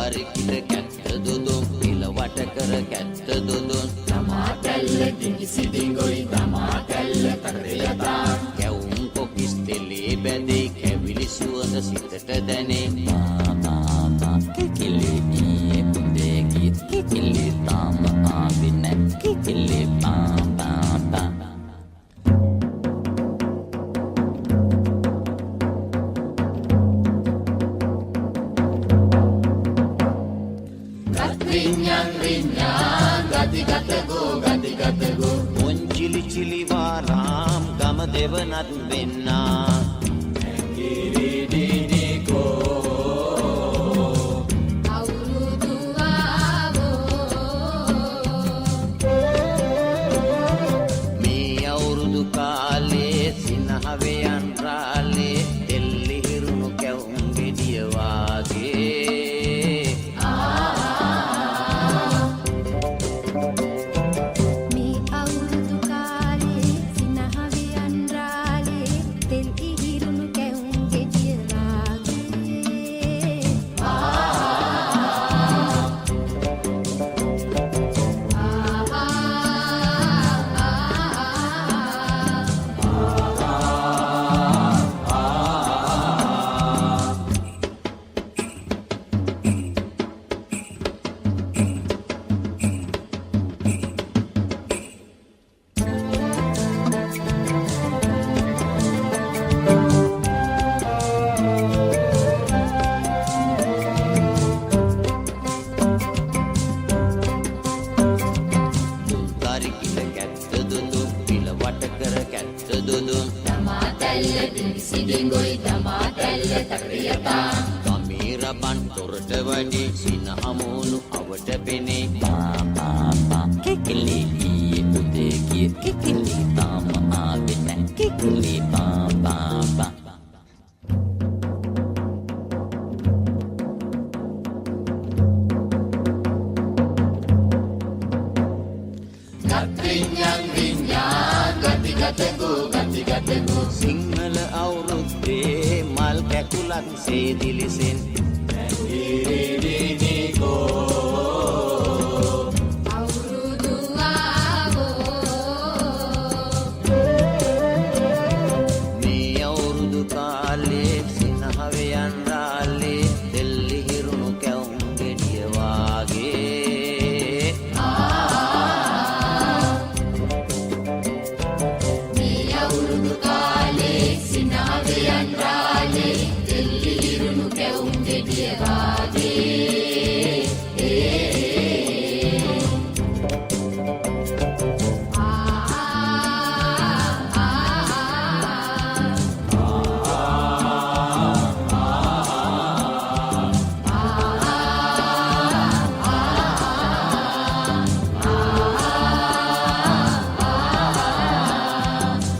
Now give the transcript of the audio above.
දරිකිට කැත්ත දුදුම් පිලවට කර කැත්ත දුදුම් තමා කැල්ල දිගිසි දිගොයි තමා කැල්ල තරදයතා කැවුම් කොකිස් තෙලේ බැඳේ කැවිලි සුවඳ සිතට දැනේ කිකිලි ඊයේ පුදේ ගීත් කිකිලි තාම ආවේ නැත් කිකිලි පා පා පා මොන්චිලි චිලි වාරාම් ගම දෙවනත් වෙන්නා මේ අවුරුදු කාලේ සිනහවේ අන්රාලේ එල්ලිහිරුණු කැවුම් ගෙඩිය වාගේ Kameraman tොරට වඩි සිනහමෝනු අවට පෙනේ පාපා කිකිලි ඊයේ පුදේ ගිය කිකිලි තාම ආවේ නැ කිකිලි පාපා සිංහල අවුරුද්දේ මල් කැකුලක් සේදිලිසෙන්